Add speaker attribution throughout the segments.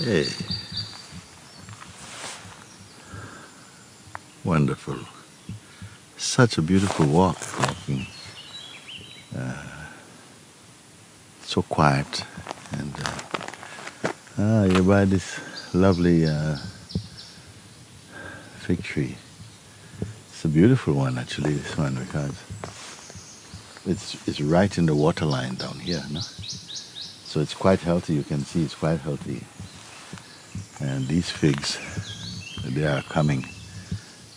Speaker 1: Hey. Wonderful. Such a beautiful walking. So quiet. And you're by this lovely fig tree. It's a beautiful one, actually, this one, because it's right in the water line down here, no? So it's quite healthy. You can see it's quite healthy. And these figs, they are coming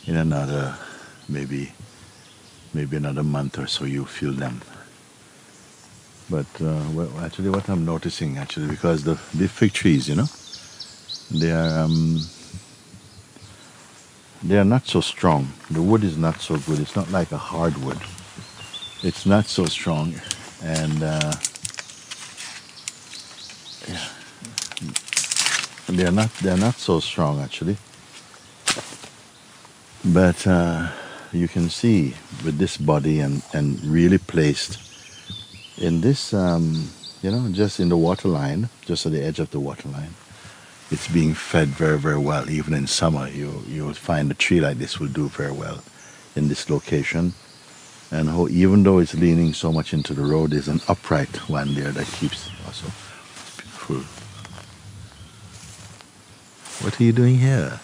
Speaker 1: in another, maybe another month or so. You feel them. But well, actually, what I'm noticing, actually, because the fig trees, you know, they are not so strong. The wood is not so good. It's not like a hardwood. It's not so strong, and yeah, they're not so strong actually. But you can see with this body and really placed in this, you know, just in the water line, just at the edge of the water line, it's being fed very, very well. Even in summer, you'll find a tree like this will do very well in this location. And even though it's leaning so much into the road, there's an upright one there that keeps also beautiful. What are you doing here?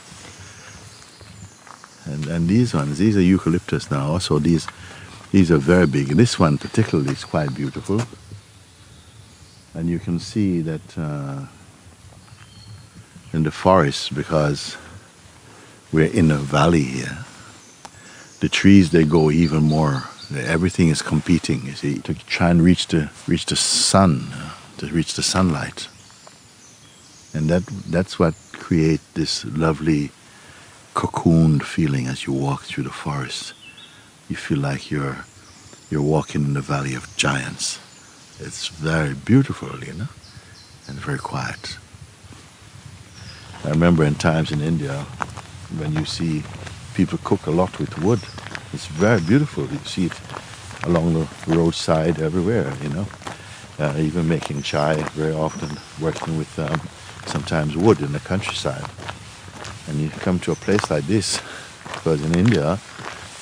Speaker 1: And these ones, these are eucalyptus now. Also, these are very big. This one particularly is quite beautiful. And you can see that in the forest, because we're in a valley here, the trees, they go even more. Everything is competing, you see, to try and reach the sun, to reach the sunlight. And that's what creates this lovely cocooned feeling as you walk through the forest. You feel like you're walking in the valley of giants. It's very beautiful, you know, and very quiet. I remember in times in India when you see people cook a lot with wood. It's very beautiful. You see it along the roadside everywhere, you know. Even making chai, very often working with sometimes wood in the countryside. And you come to a place like this, because in India,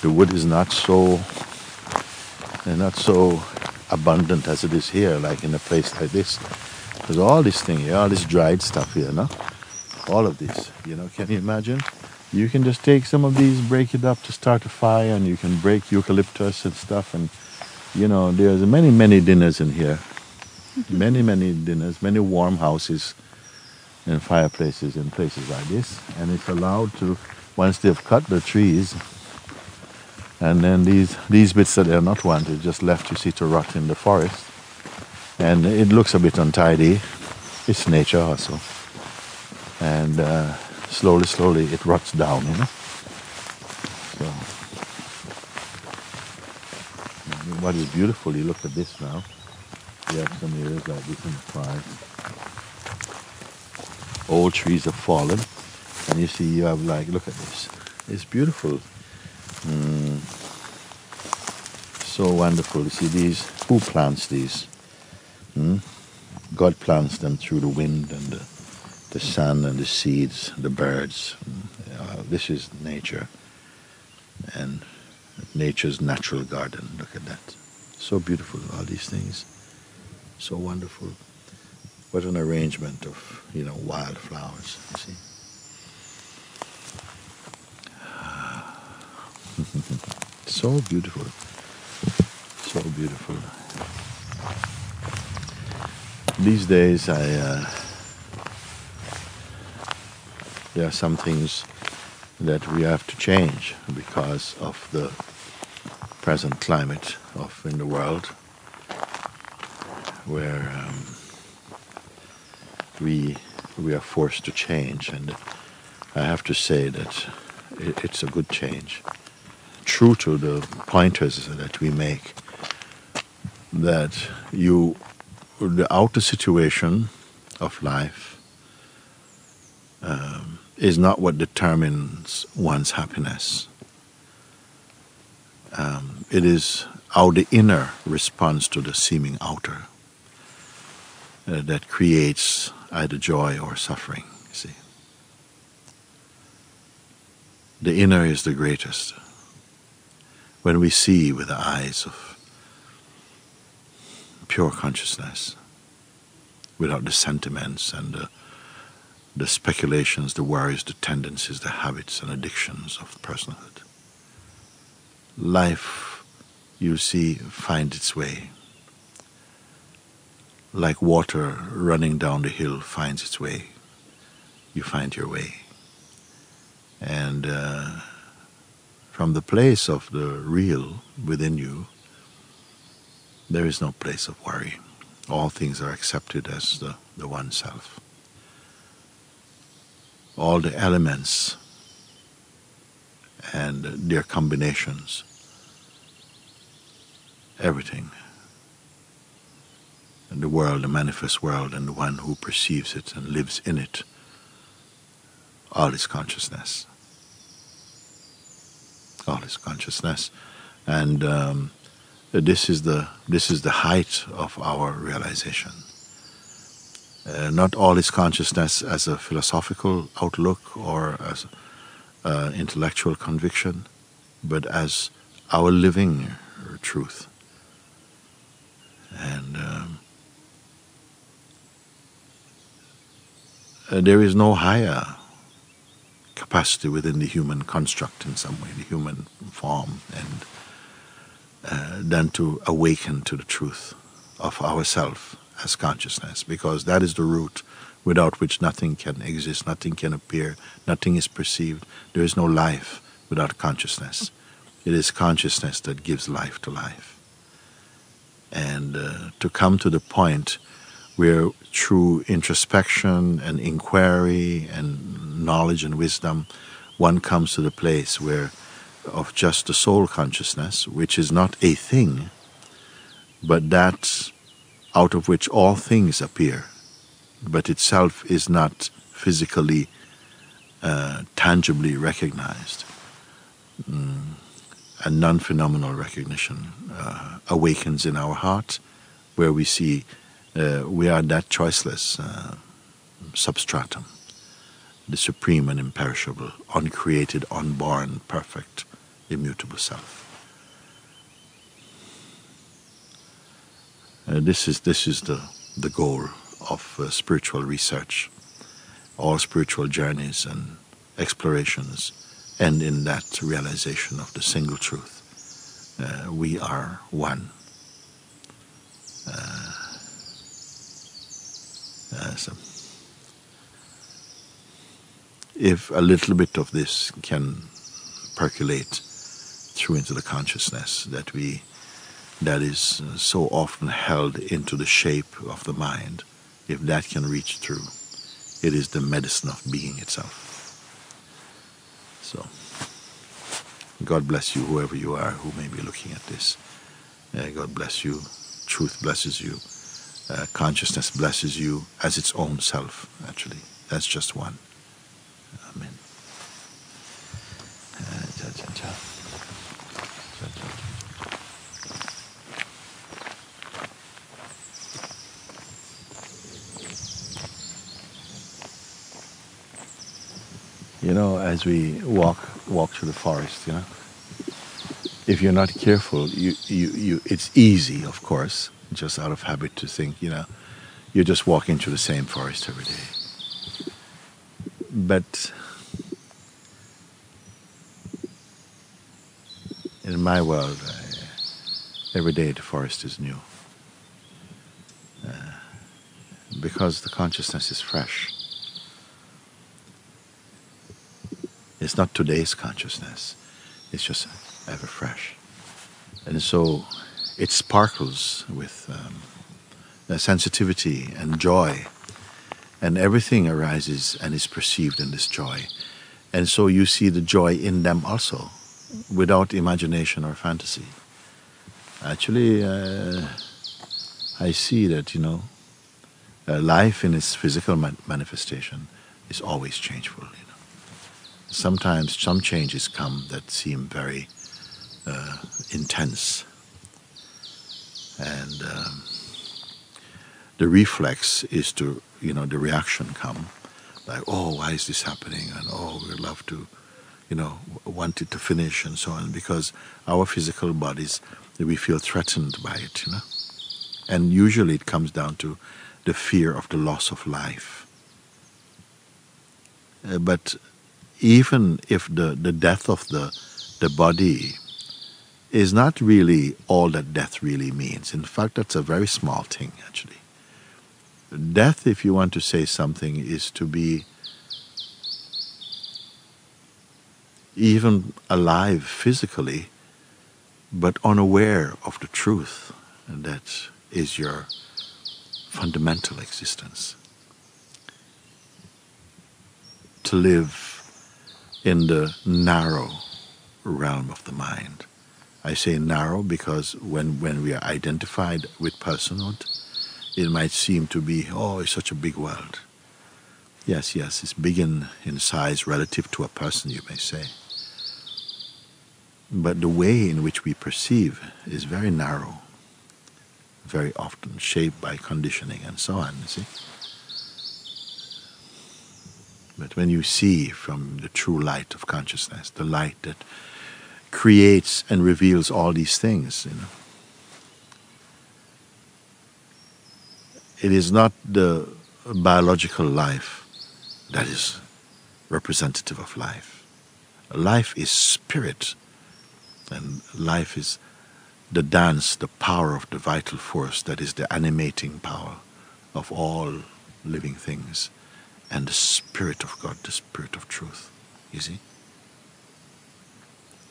Speaker 1: the wood is not so abundant as it is here, like in a place like this. There's all this thing here, all this dried stuff here, no? All of this, you know, can you imagine? You can just take some of these, break it up to start a fire, and you can break eucalyptus and stuff. And, you know, there's many, many dinners in here. Many, many dinners, many warm houses and fireplaces in places like this. And it's allowed to, once they've cut the trees, and then these bits that are not wanted, just left, you see, to rot in the forest. And it looks a bit untidy. It's nature also. And slowly it rots down, you know. So, what is beautiful, you look at this now. You have some areas like this in the forest. Old trees have fallen, and you see you have, like, look at this. It's beautiful. So wonderful. You see these, who plants these? God plants them through the wind and the sun and the seeds, the birds. This is nature, and nature's natural garden. Look at that. So beautiful, all these things. So wonderful. What an arrangement of, you know, wildflowers, you see. So beautiful. So beautiful. These days there are some things that we have to change because of the present climate in the world, where we are forced to change, and I have to say that it's a good change, true to the pointers that we make, that the outer situation of life is not what determines one's happiness. It is how the inner responds to the seeming outer that creates either joy or suffering, you see. The inner is the greatest. When we see with the eyes of pure consciousness, without the sentiments and the speculations, the worries, the tendencies, the habits and addictions of personhood, life, you see, finds its way. Like water running down the hill finds its way, you find your way. And from the place of the real within you, there is no place of worry. All things are accepted as the one self. All the elements and their combinations, everything, and the world, the manifest world, and the one who perceives it and lives in it, all is consciousness. All is consciousness, and this is the height of our realization. Not all is consciousness as a philosophical outlook or as intellectual conviction, but as our living truth. And there is no higher capacity within the human construct, in some way, the human form, and than to awaken to the truth of ourself as consciousness, because that is the root without which nothing can exist, nothing can appear, nothing is perceived. There is no life without consciousness. It is consciousness that gives life to life. And to come to the point where through introspection and inquiry and knowledge and wisdom, one comes to the place where of just the soul consciousness, which is not a thing, but that out of which all things appear, but itself is not physically, tangibly recognized. A non-phenomenal recognition awakens in our heart, where we see we are that choiceless substratum, the supreme and imperishable, uncreated, unborn, perfect, immutable self. This is the goal of spiritual research. All spiritual journeys and explorations end in that realization of the single truth. We are one. So if a little bit of this can percolate through into the consciousness that is so often held into the shape of the mind, if that can reach through, it is the medicine of being itself. So, God bless you, whoever you are who may be looking at this. God bless you. Truth blesses you. Consciousness blesses you as its own self, actually. That's just one. Amen. You know, as we walk through the forest, you know, if you're not careful, it's easy, of course, just out of habit to think, you know, you're just walking through the same forest every day. But in my world, every day the forest is new. Because the consciousness is fresh. It's not today's consciousness. It's just ever fresh. And so it sparkles with sensitivity and joy. And everything arises and is perceived in this joy. And so you see the joy in them also, without imagination or fantasy. Actually, I see that, you know, life in its physical manifestation is always changeful, you know. Sometimes some changes come that seem very intense, and the reflex is to the reaction come, like, oh, why is this happening? And oh, we'd love to, want it to finish and so on, because our physical bodies, we feel threatened by it, And usually it comes down to the fear of the loss of life. But even if the death of the body is not really all that death really means. In fact, that's a very small thing, actually. Death, if you want to say something, is to be even alive physically, but unaware of the truth that is your fundamental existence. To live in the narrow realm of the mind. I say narrow because when we are identified with personhood, it might seem to be, oh, it's such a big world. Yes, it's big in size relative to a person, you may say. But the way in which we perceive is very narrow, very often shaped by conditioning and so on, you see. But when you see from the true light of consciousness, the light that creates and reveals all these things, it is not the biological life that is representative of life. Life is spirit, and life is the dance, the power of the vital force that is the animating power of all living things, and the Spirit of God, the Spirit of truth, you see.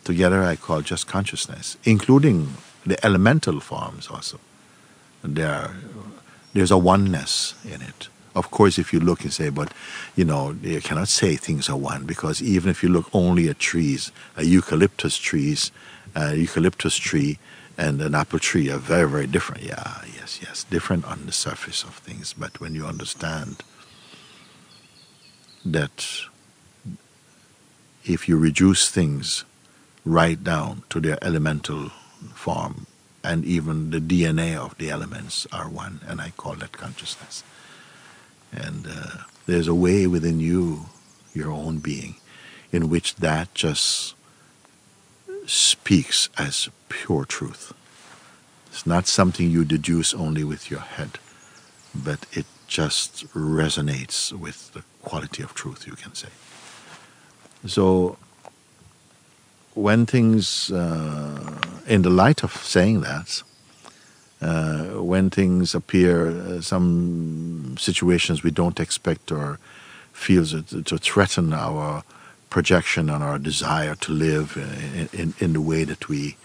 Speaker 1: Together I call just consciousness, including the elemental forms also. There's a oneness in it. Of course, if you look and say, but, you cannot say things are one, because even if you look only at trees, a eucalyptus tree and an apple tree are very, very different. Yeah, yes, different on the surface of things. But when you understand that if you reduce things right down to their elemental form, and even the DNA of the elements are one, and I call that consciousness. And there's a way within you, your own being, in which that just speaks as pure truth. It's not something you deduce only with your head, but it just resonates with the quality of truth, you can say. So when things, in the light of saying that, when things appear, some situations we don't expect or feels to threaten our projection and our desire to live in the way that we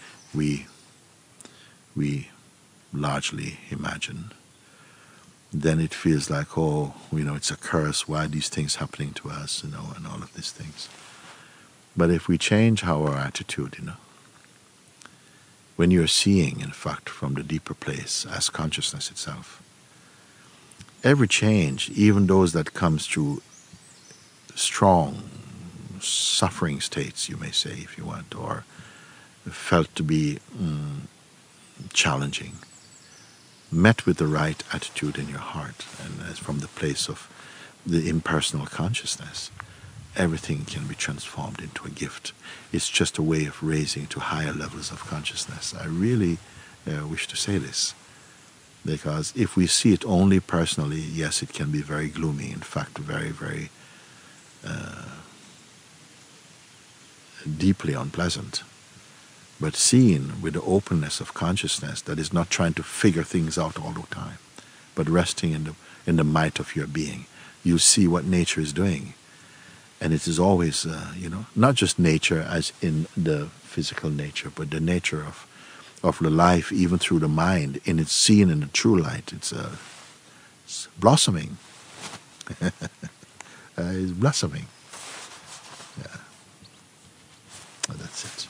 Speaker 1: largely imagine, then it feels like, oh, it's a curse. Why are these things happening to us, and all of these things. But if we change our attitude, when you're seeing, in fact, from the deeper place as consciousness itself, every change, even those that comes through strong suffering states, you may say, if you want, or felt to be challenging, met with the right attitude in your heart, and as from the place of the impersonal consciousness, everything can be transformed into a gift. It's just a way of raising to higher levels of consciousness. I really wish to say this, because if we see it only personally, yes, it can be very gloomy, in fact, very, very deeply unpleasant. But seen with the openness of consciousness that is not trying to figure things out all the time, but resting in the might of your being, you see what nature is doing. And it is always, not just nature as in the physical nature, but the nature of the life, even through the mind, in its seen in the true light. It's blossoming. It's blossoming. Yeah. Well, that's it.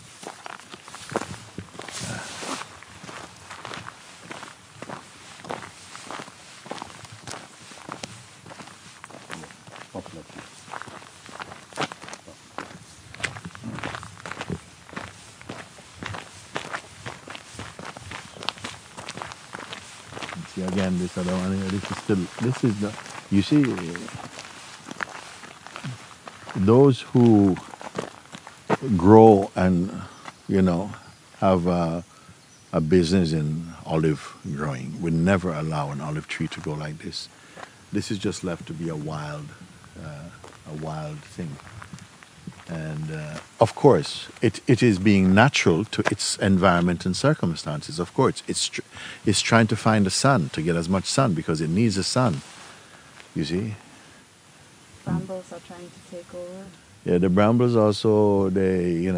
Speaker 1: See again, this other one here. This is the You see, those who grow and, have a business in olive growing would never allow an olive tree to go like this. This is just left to be a wild thing. And of course, it is being natural to its environment and circumstances. Of course, it's trying to find the sun, to get as much sun, because it needs the sun. You see?
Speaker 2: Brambles are trying to take over.
Speaker 1: Yeah, the brambles also, they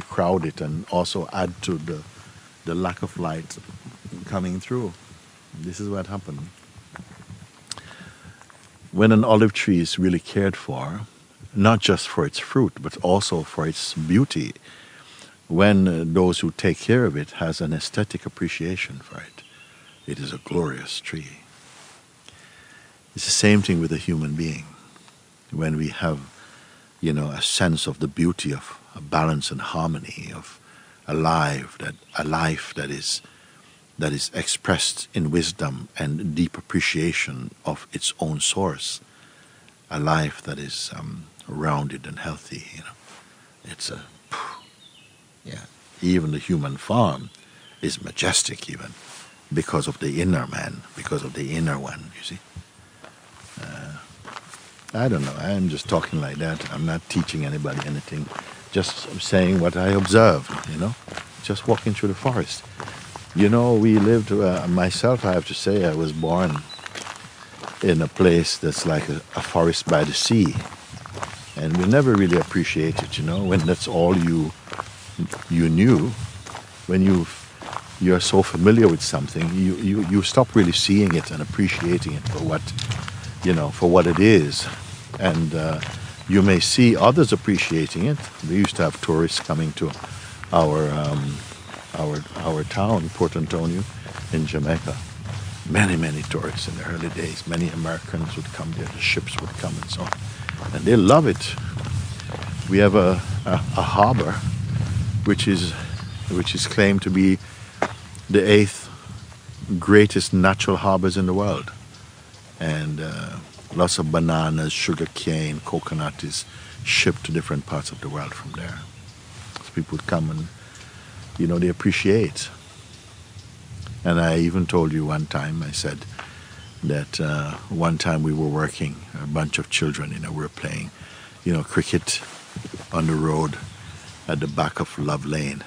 Speaker 1: crowd it and also add to the lack of light coming through. This is what happened. When an olive tree is really cared for, not just for its fruit, but also for its beauty, when those who take care of it has an aesthetic appreciation for it, it is a glorious tree. It's the same thing with a human being. When we have, a sense of the beauty of a balance and harmony, of a life that is expressed in wisdom and deep appreciation of its own source, a life that is rounded and healthy. It's even the human form is majestic, even because of the inner man, because of the inner one. You see. I don't know. I'm just talking like that. I'm not teaching anybody anything. Just saying what I observed, just walking through the forest. We lived, myself, I have to say, I was born in a place that's like a forest by the sea. And we never really appreciate it, when that's all you knew. When you're so familiar with something, you stop really seeing it and appreciating it for what it is. And you may see others appreciating it. We used to have tourists coming to our town, Port Antonio, in Jamaica. Many tourists in the early days. Many Americans would come there. The ships would come and so on. And they love it. We have a harbor, which is claimed to be the 8th greatest natural harbors in the world. And lots of bananas, sugar cane, coconut is shipped to different parts of the world from there. So people would come and, they appreciate. And I even told you one time, I said that one time we were working, a bunch of children, we were playing, cricket on the road at the back of Love Lane.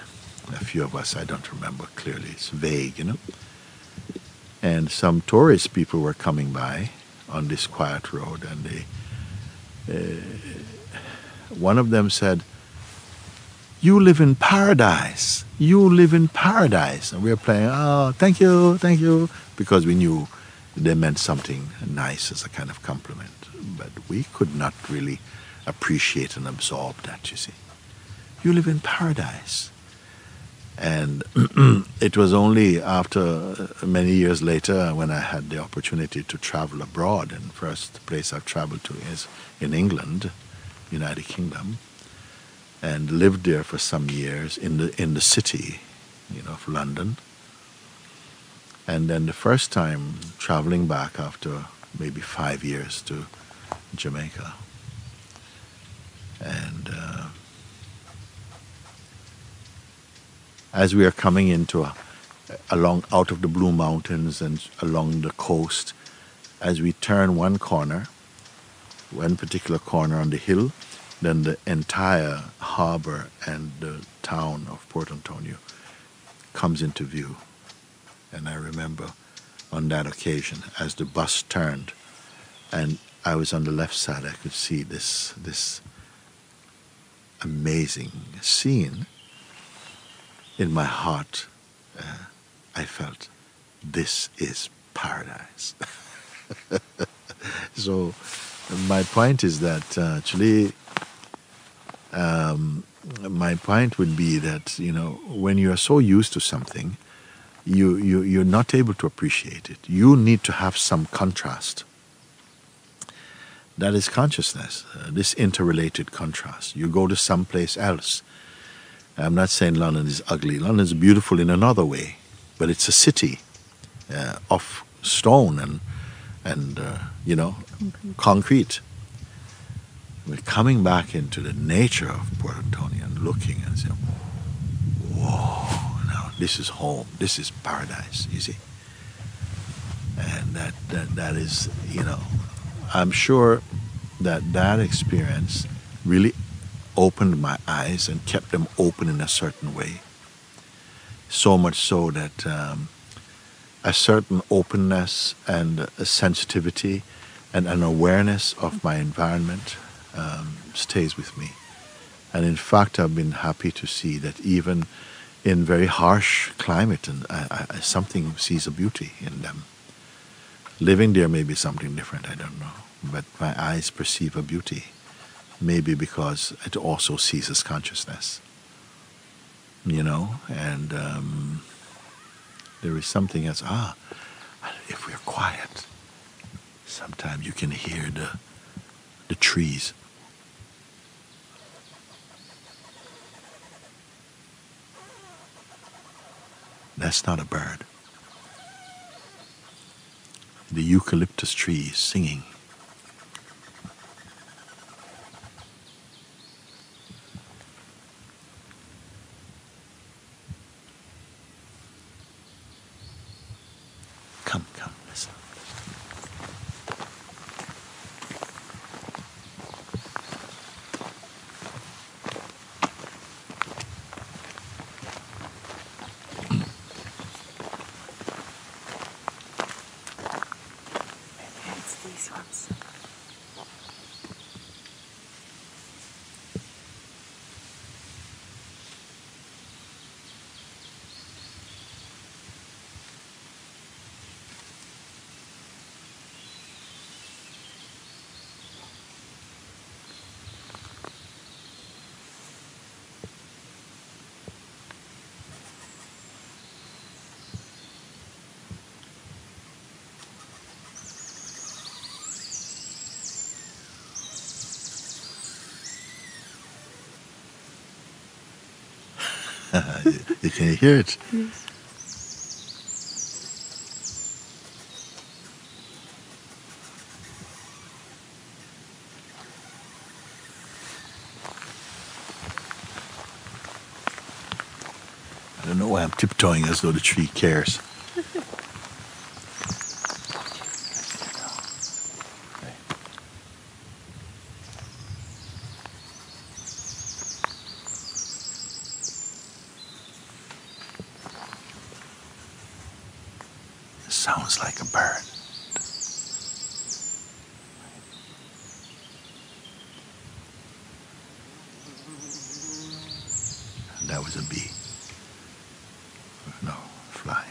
Speaker 1: A few of us, I don't remember clearly, it's vague, And some tourist people were coming by on this quiet road, and one of them said, "You live in paradise. You live in paradise." And we were playing, "Oh, thank you," because we knew they meant something nice as a kind of compliment. But we could not really appreciate and absorb that, you see. You live in paradise. And it was only after many years later when I had the opportunity to travel abroad, and first place I've traveled to is in England, United Kingdom, and lived there for some years in the city, of London. And then the first time traveling back after maybe 5 years to Jamaica. And as we are coming into along out of the Blue Mountains and along the coast, as we turn one particular corner on the hill, then the entire harbor and the town of Port Antonio comes into view. And I remember on that occasion, as the bus turned, and I was on the left side, I could see this amazing scene. In my heart, I felt, this is paradise. So my point is that actually, my point would be that, when you are so used to something, you're not able to appreciate it. You need to have some contrast. That is consciousness, this interrelated contrast. You go to someplace else. I'm not saying London is ugly. London is beautiful in another way, but it's a city of stone and concrete. We're coming back into the nature of Puerto Antonio and looking and saying, whoa, now this is home, this is paradise, you see. And that is, I'm sure that experience really opened my eyes and kept them open in a certain way. So much so that a certain openness and a sensitivity and an awareness of my environment stays with me. And in fact, I've been happy to see that even in very harsh climate, and something sees a beauty in them. Living there may be something different, I don't know. But my eyes perceive a beauty, maybe because it also seizes consciousness. And there is something else. If we're quiet, sometimes you can hear the trees. That's not a bird. The eucalyptus tree is singing. Come, listen.
Speaker 2: These ones.
Speaker 1: You can hear it.
Speaker 2: Yes.
Speaker 1: I don't know why I'm tiptoeing as though the tree cares. Sounds like a bird. And that was a bee. No, fly.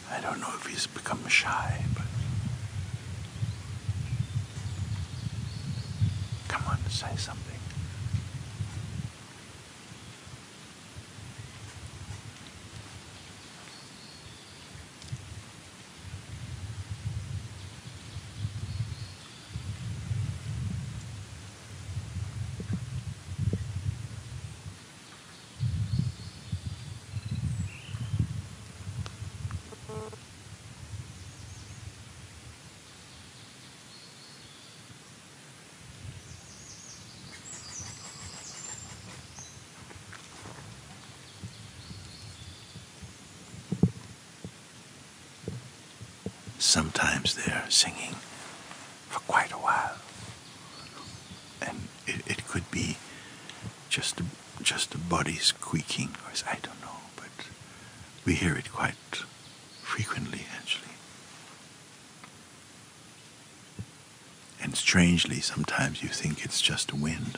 Speaker 1: I don't know if he's become shy, but come on, say something. Sometimes they're singing for quite a while, and it could be just the body squeaking, or I don't know, but we hear it quite frequently, actually. And strangely, sometimes you think it's just wind,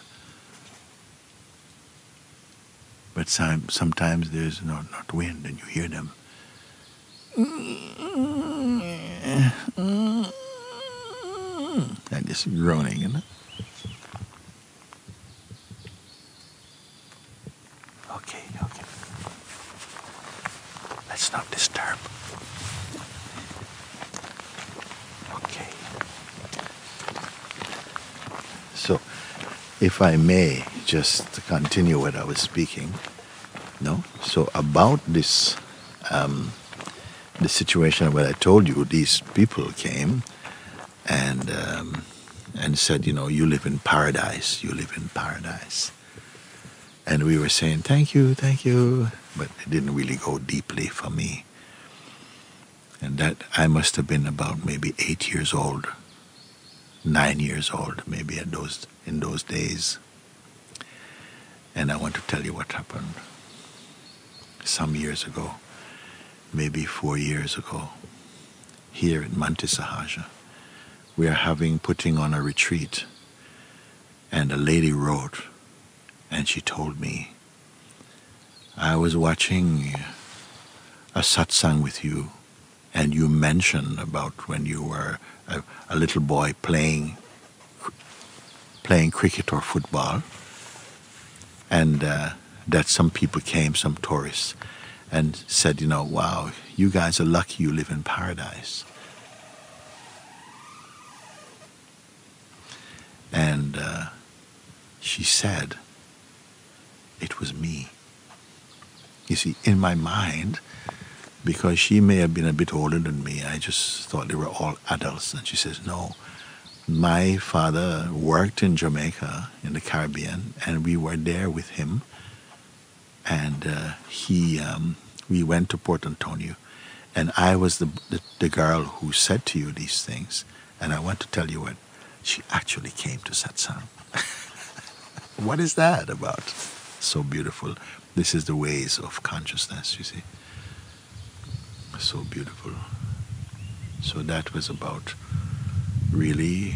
Speaker 1: but sometimes there's not wind, and you hear them. And just groaning, isn't it? Okay. Let's not disturb. if I may just continue what I was speaking, no? So about this, the situation where I told you these people came and said, you know, you live in paradise, you live in paradise. And we were saying, thank you, but it didn't really go deeply for me. And that I must have been about maybe 8 years old, 9 years old, maybe in those days. And I want to tell you what happened some years ago, maybe 4 years ago, here in Sahag'ha. We are putting on a retreat, and a lady wrote, and she told me, I was watching a satsang with you, and you mentioned about when you were a little boy playing cricket or football, and that some people came, some tourists, and said, you know, wow, you guys are lucky you live in paradise. And she said, it was me. You see, in my mind, because she may have been a bit older than me, I just thought they were all adults. And she says, no, my father worked in Jamaica, in the Caribbean, and we were there with him. And we went to Port Antonio, and I was the girl who said to you these things. And I want to tell you what, she actually came to satsang. What is that about? So beautiful. This is the ways of consciousness, you see. So beautiful. So that was about really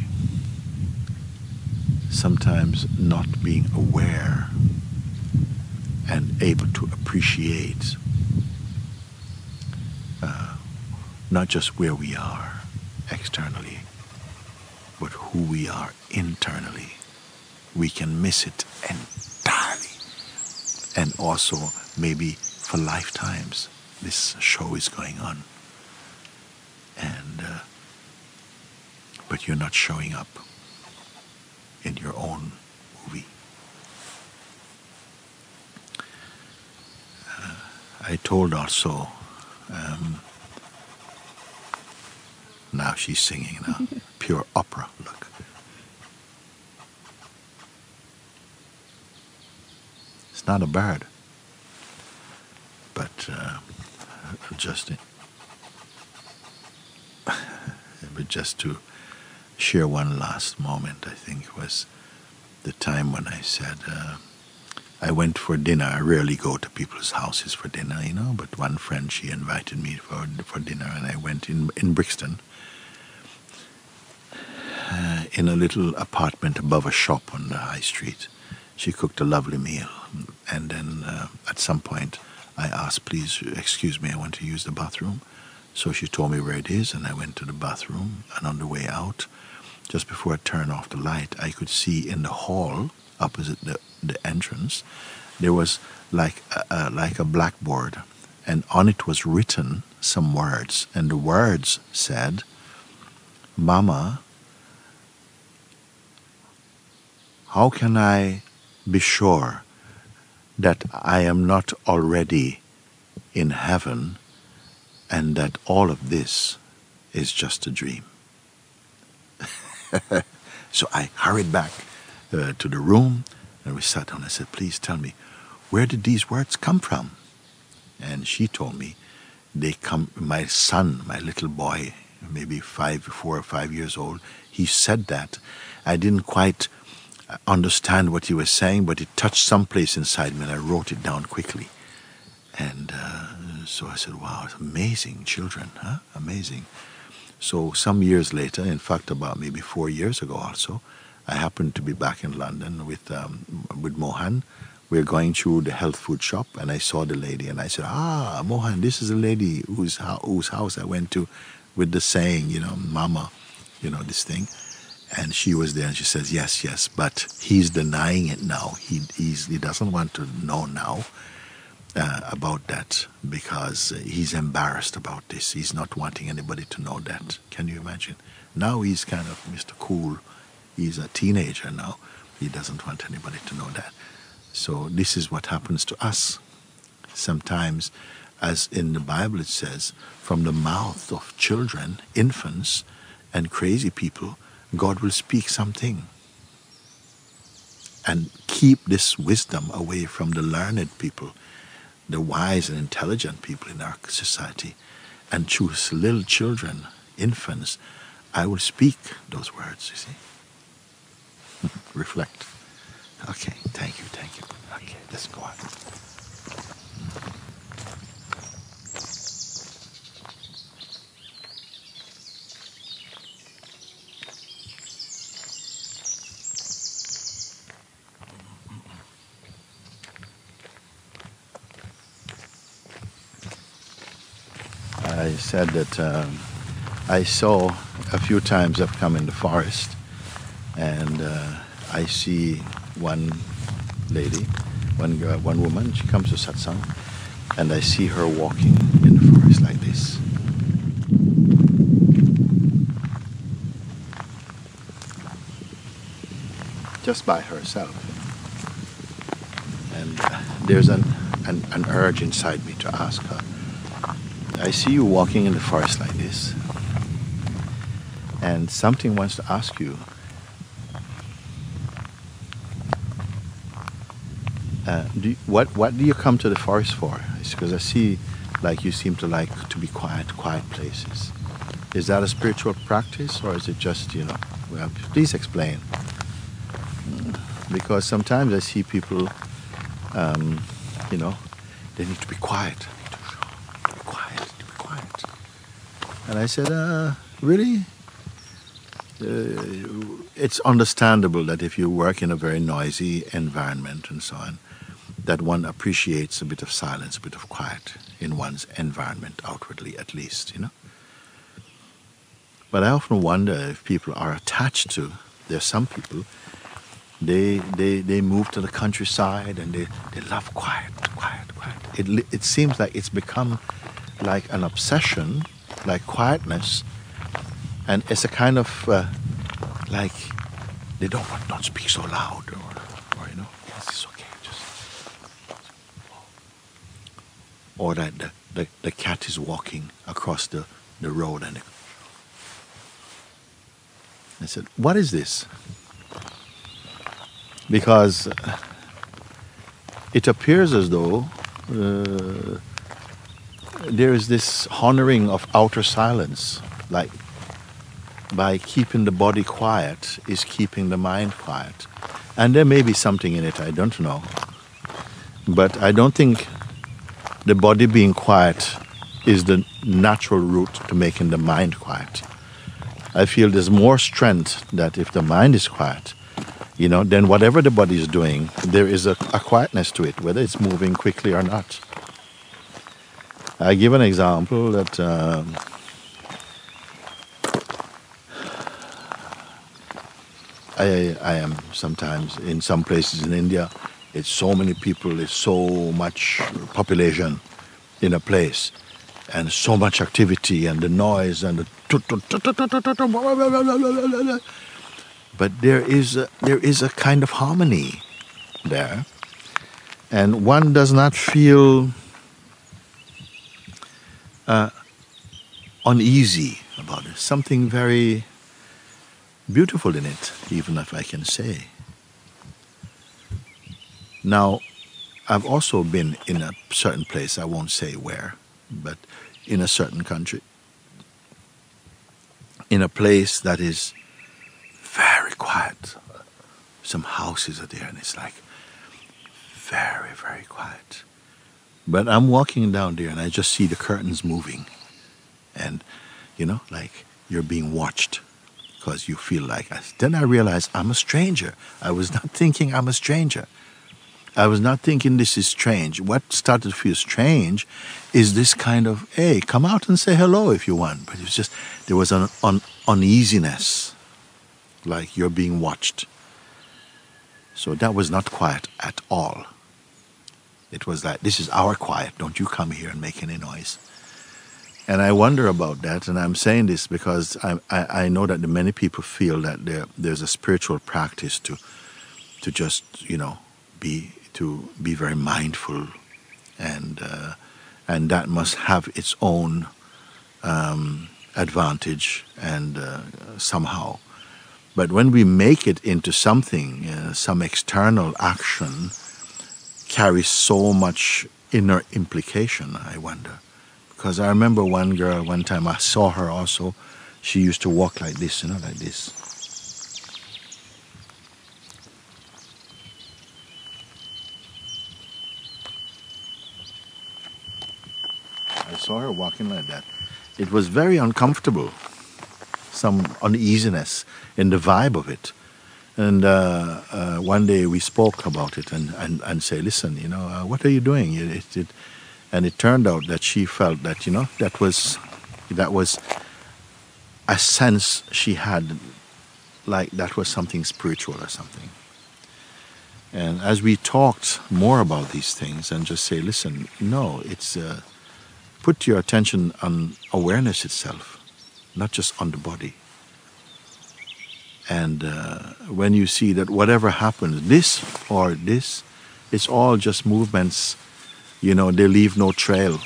Speaker 1: sometimes not being aware and able to appreciate not just where we are externally, but who we are internally. We can miss it entirely. And also, maybe for lifetimes, this show is going on. And but you're not showing up in your own movie. I told also, now she's singing now, pure opera, look. It's not a bird, but just to share one last moment, I think was the time when I said, I went for dinner. I rarely go to people's houses for dinner, you know, but one friend, she invited me for dinner, and I went in Brixton, in a little apartment above a shop on the high street. She cooked a lovely meal, and then at some point I asked, please excuse me, I want to use the bathroom. So she told me where it is, and I went to the bathroom, and on the way out, just before I turned off the light, I could see in the hall opposite the entrance, there was like a blackboard, and on it was written some words, and the words said, Mama, how can I be sure that I am not already in heaven and that all of this is just a dream? So I hurried back to the room, and we sat down. I said, please tell me, where did these words come from? And she told me, they come, my son, my little boy, maybe 4 or 5 years old, he said that. I didn't quite understand what he was saying, but it touched someplace inside me, and I wrote it down quickly. And so I said, wow, it's amazing, children, huh? Amazing. So some years later, in fact about maybe 4 years ago also, I happened to be back in London with Mohan. We're going through the health food shop, and I saw the lady, and I said, Mohan, this is the lady whose house I went to with the saying, you know, Mama, you know, this thing. And she was there, and she says, yes, but he's denying it now. He doesn't want to know now about that, because he's embarrassed about this. He's not wanting anybody to know that. Can you imagine? Now he's kind of Mr. Cool. He's a teenager now. He doesn't want anybody to know that. So this is what happens to us. Sometimes, as in the Bible it says, from the mouth of children, infants, and crazy people, God will speak something. And keep this wisdom away from the learned people, the wise and intelligent people in our society, and choose little children, infants. I will speak those words, you see. Reflect. Okay, thank you. Okay, let's go on. I said that I saw a few times I've come in the forest, and I see one lady, one woman. She comes to satsang, and I see her walking in the forest like this. Just by herself. And there's an urge inside me to ask her, I see you walking in the forest like this, and something wants to ask you, what do you come to the forest for? It's because I see like you seem to like to be quiet places. Is that a spiritual practice, or is it just, well, please explain. Because sometimes I see people, they need to be quiet. And I said, really? It's understandable that if you work in a very noisy environment and so on, that one appreciates a bit of silence, a bit of quiet in one's environment, outwardly at least, But I often wonder if people are attached to, there's some people, they move to the countryside and they love quiet. It seems like it's become like an obsession, like quietness, and it's a kind of like they don't speak so loud, or yes, it's okay, or that the cat is walking across the road, and I said, what is this? Because it appears as though there is this honoring of outer silence, like by keeping the body quiet is keeping the mind quiet. And there may be something in it, I don't know. But I don't think the body being quiet is the natural route to making the mind quiet. I feel there's more strength that if the mind is quiet, then whatever the body is doing, there is a quietness to it, whether it's moving quickly or not. I give an example that I am sometimes in some places in India, it's so many people, it's so much population in a place, and so much activity and the noise and the but there is a kind of harmony there, and one does not feel uneasy about it. Something very beautiful in it, even if I can say. Now, I've also been in a certain place, I won't say where, but in a certain country, in a place that is very quiet. Some houses are there and it's like very, very quiet. But I'm walking down there and I just see the curtains moving. And, like you're being watched because you feel like... Then I realized I'm a stranger. I was not thinking I'm a stranger. I was not thinking this is strange. What started to feel strange is this kind of, hey, come out and say hello if you want. But it was just, there was an uneasiness, like you're being watched. So that was not quiet at all. It was like, this is our quiet. Don't you come here and make any noise. And I wonder about that, and I'm saying this because I know that many people feel that there's a spiritual practice to to just, be very mindful, and that must have its own advantage and somehow. But when we make it into something, some external action carries so much inner implication, I wonder. Because I remember one girl, one time I saw her also, she used to walk like this, like this. I saw her walking like that. It was very uncomfortable, some uneasiness in the vibe of it. And one day we spoke about it and say, listen, what are you doing? And it turned out that she felt that, that was a sense she had, like that was something spiritual or something. And as we talked more about these things and just say, listen, no, it's put your attention on awareness itself, not just on the body. And when you see that whatever happens, this or this, it's all just movements, they leave no trail.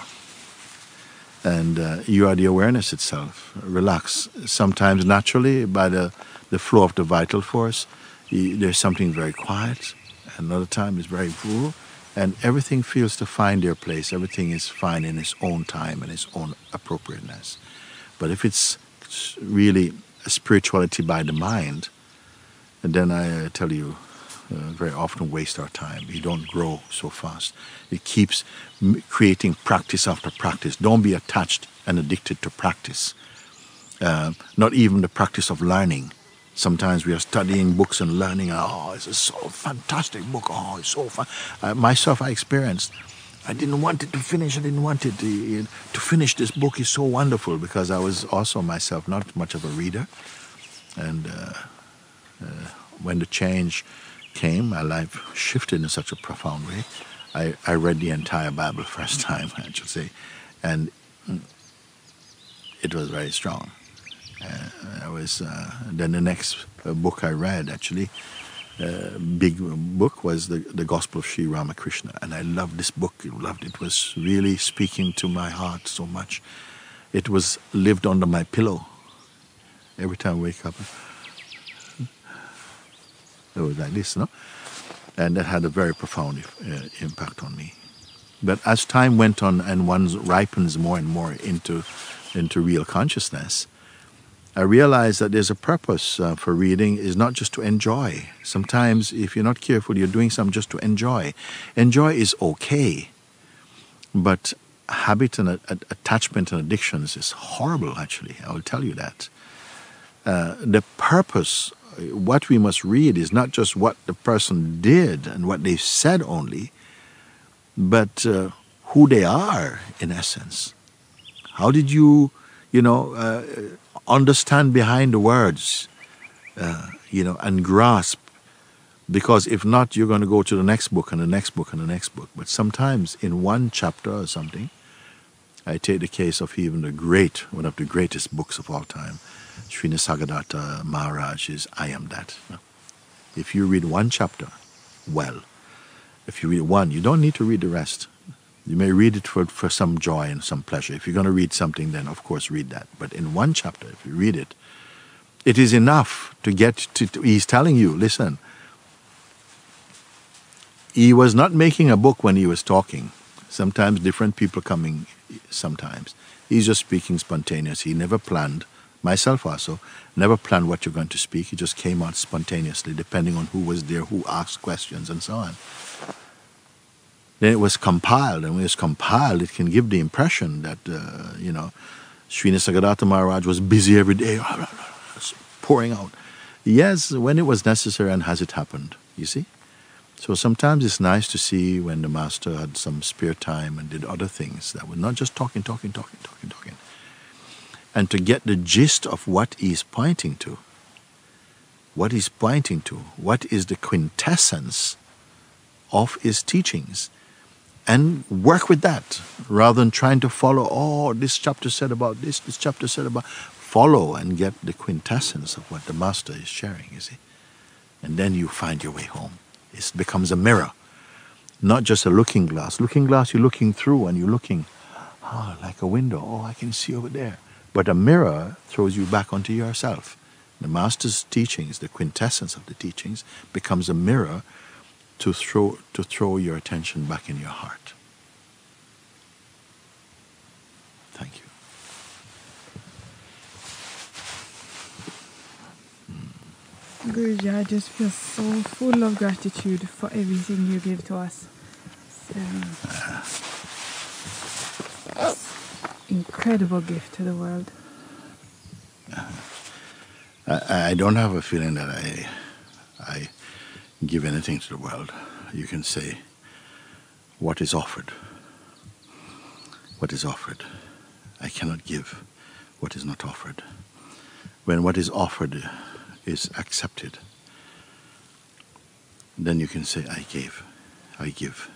Speaker 1: And you are the awareness itself. Relax. Sometimes naturally, by the flow of the vital force, there's something very quiet. Another time it's very full. And everything feels to find their place. Everything is fine in its own time and its own appropriateness. But if it's really a spirituality by the mind, and then I tell you, very often waste our time. You don't grow so fast. It keeps creating practice after practice. Don't be attached and addicted to practice. Not even the practice of learning. Sometimes we are studying books and learning. Oh, it's a so fantastic book. Oh, it's so fun. Myself, I experienced. I didn't want it to finish. I didn't want it to finish. This book is so wonderful, because I was also myself not much of a reader. And when the change came, my life shifted in such a profound way. I read the entire Bible first time, I should say, and it was very strong. Then the next book I read, actually, big book, was the Gospel of Sri Ramakrishna, and I loved this book. It was really speaking to my heart so much. It was lived under my pillow every time I wake up. It was like this, no? And that had a very profound impact on me. But as time went on and one ripens more and more into real consciousness, I realized that there's a purpose for reading, is not just to enjoy. Sometimes, if you're not careful, you're doing something just to enjoy. Enjoy is okay, but habit and attachment and addictions is horrible, actually. I will tell you that. The purpose, what we must read, is not just what the person did and what they said only, but who they are, in essence. How did you, understand behind the words, and grasp? Because if not, you're going to go to the next book and the next book and the next book. But sometimes in one chapter or something, I take the case of even one of the greatest books of all time, Sri Nisargadatta Maharaj's I Am That. If you read one chapter, well, if you read one, you don't need to read the rest. You may read it for some joy and some pleasure. If you're going to read something, then of course read that. But in one chapter, if you read it, it is enough to get to he's telling you, listen, he was not making a book when he was talking. Sometimes different people coming, sometimes. He's just speaking spontaneous. He never planned, myself also, never planned what you're going to speak. He just came out spontaneously, depending on who was there, who asked questions, and so on. Then it was compiled, and when it's compiled, it can give the impression that, Sri Nisargadatta Maharaj was busy every day, pouring out. Yes, when it was necessary and as it happened, you see? So sometimes it's nice to see when the master had some spare time and did other things that were not just talking. And to get the gist of what he's pointing to. What he's pointing to. What is the quintessence of his teachings. And work with that, rather than trying to follow, this chapter said about this chapter said about... Follow and get the quintessence of what the master is sharing, you see. And then you find your way home. It becomes a mirror, not just a looking glass. Looking glass, you're looking through and you're looking, like a window. Oh, I can see over there. But a mirror throws you back onto yourself. The Master's teachings, the quintessence of the teachings, becomes a mirror to throw your attention back in your heart. Thank you.
Speaker 2: Guruji, I just feel so full of gratitude for everything you give to us. It's incredible gift to the world.
Speaker 1: I don't have a feeling that I give anything to the world. You can say, what is offered? What is offered? I cannot give what is not offered. When what is offered is accepted, then you can say, I gave, I give.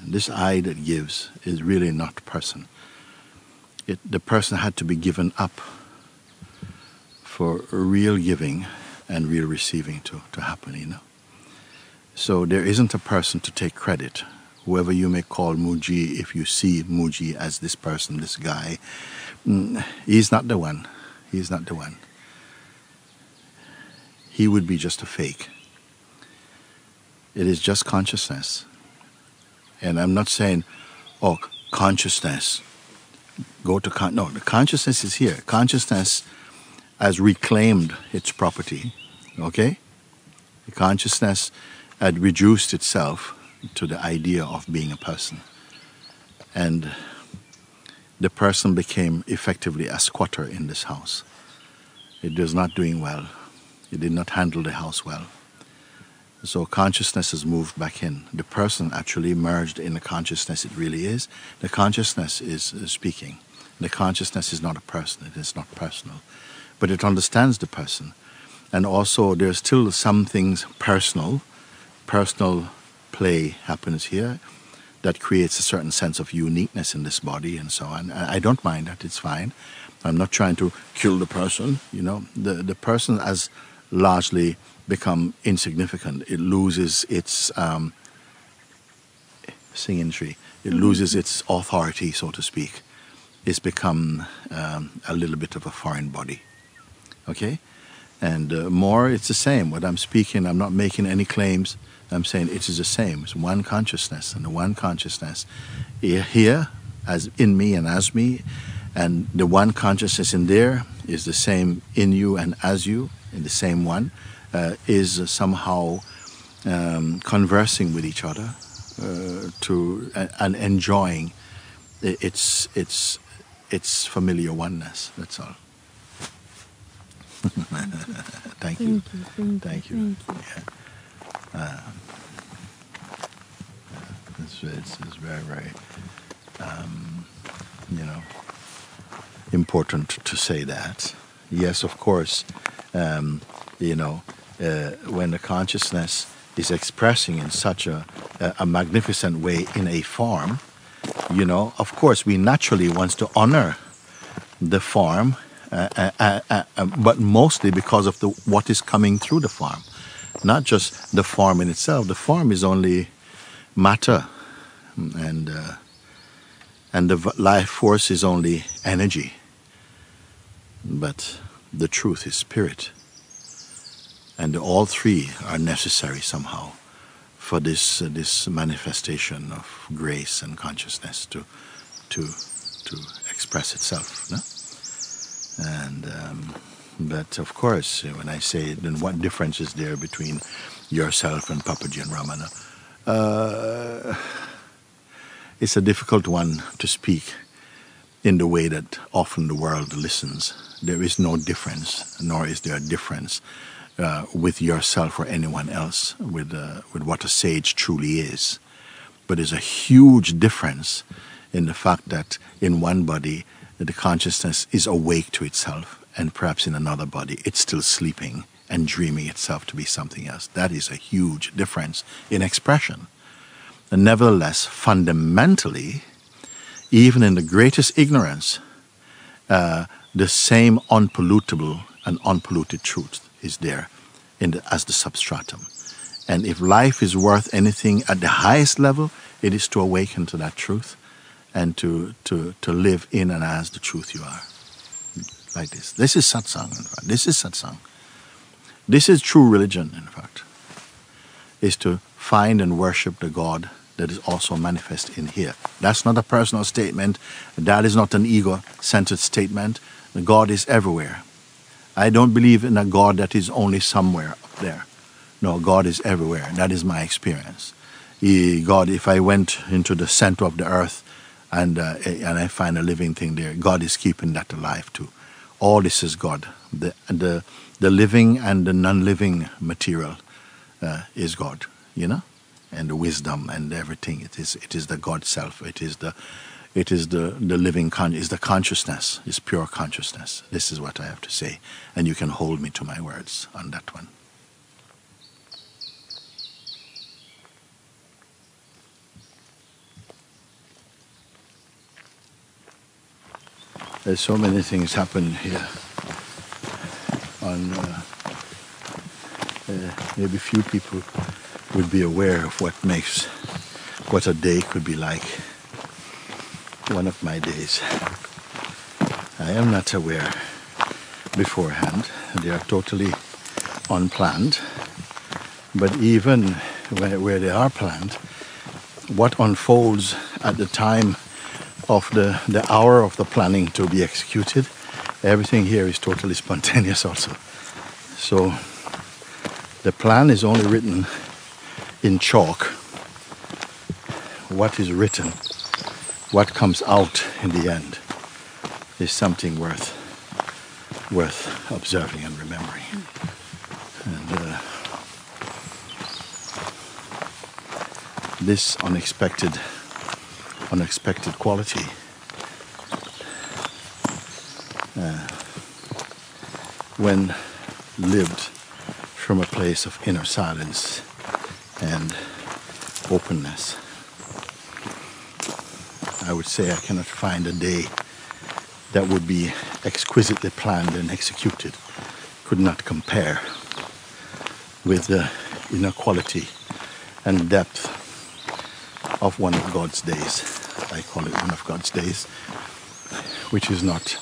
Speaker 1: This I that gives is really not the person. The person had to be given up for real giving and real receiving to happen, you know. So there isn't a person to take credit. Whoever you may call Mug'ji, if you see Mug'ji as this person, this guy, he's not the one. He's not the one. He would be just a fake. It is just consciousness. And I'm not saying, oh, consciousness, go to no, the consciousness is here. Consciousness has reclaimed its property, okay? The consciousness had reduced itself to the idea of being a person. And the person became effectively a squatter in this house. It was not doing well. It did not handle the house well. So consciousness has moved back in. The person actually merged in the consciousness it really is. The consciousness is speaking. The consciousness is not a person. It is not personal. But it understands the person. And also there's still some things personal play happens here that creates a certain sense of uniqueness in this body and so on. I don't mind that, it's fine. I'm not trying to kill the person, you know. The person has largely become insignificant. It loses its singing tree. It loses its authority, so to speak. It's become a little bit of a foreign body. Okay? And more, it's the same. What I'm speaking, I'm not making any claims. I'm saying it is the same. It's one consciousness, and the one consciousness here, as in me and as me, and the one consciousness in there is the same in you and as you, in the same one, is somehow conversing with each other and enjoying its familiar oneness. That's all. Thank you. Thank you. Yeah. It's very, very, important to say that. Yes, of course, when the consciousness is expressing in such a magnificent way in a form, of course, we naturally want to honor the form, but mostly because of what is coming through the form. Not just the form in itself. The form is only matter, and the life force is only energy. But the truth is spirit, and all three are necessary somehow for this manifestation of grace and consciousness to express itself. No? And but of course, when I say, then what difference is there between yourself and Papaji and Ramana? It's a difficult one to speak in the way that often the world listens. There is no difference, nor is there a difference with yourself or anyone else with what a sage truly is. But there's a huge difference in the fact that in one body, the consciousness is awake to itself, and perhaps in another body, it's still sleeping and dreaming itself to be something else. That is a huge difference in expression. And nevertheless, fundamentally, even in the greatest ignorance, the same unpollutable and unpolluted truth is there as the substratum. And if life is worth anything at the highest level, it is to awaken to that truth and to live in and as the truth you are. Like this. This is satsang, in fact. This is satsang. This is true religion, in fact. Is to find and worship the God that is also manifest in here. That's not a personal statement. That is not an ego-centered statement. God is everywhere. I don't believe in a God that is only somewhere up there. No, God is everywhere. That is my experience. God, if I went into the center of the earth and I find a living thing there, God is keeping that alive too. All this is God. The living and the non-living material is God, you know, and the wisdom and everything. It is the God self. It is the living is the consciousness. It's pure consciousness. This is what I have to say, and you can hold me to my words on that one. There's so many things happen here. Maybe few people would be aware of what a day could be like. One of my days. I am not aware beforehand. They are totally unplanned. But even where they are planned, what unfolds at the time of the hour of the planning to be executed, everything here is totally spontaneous also. So the plan is only written in chalk. What is written, what comes out in the end, is something worth observing and remembering. And this unexpected quality when lived from a place of inner silence and openness, I would say I cannot find a day that would be exquisitely planned and executed, could not compare with the inner quality and depth of one of God's days. I call it one of God's days, which is not,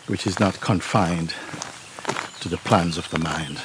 Speaker 1: which is not confined to the plans of the mind,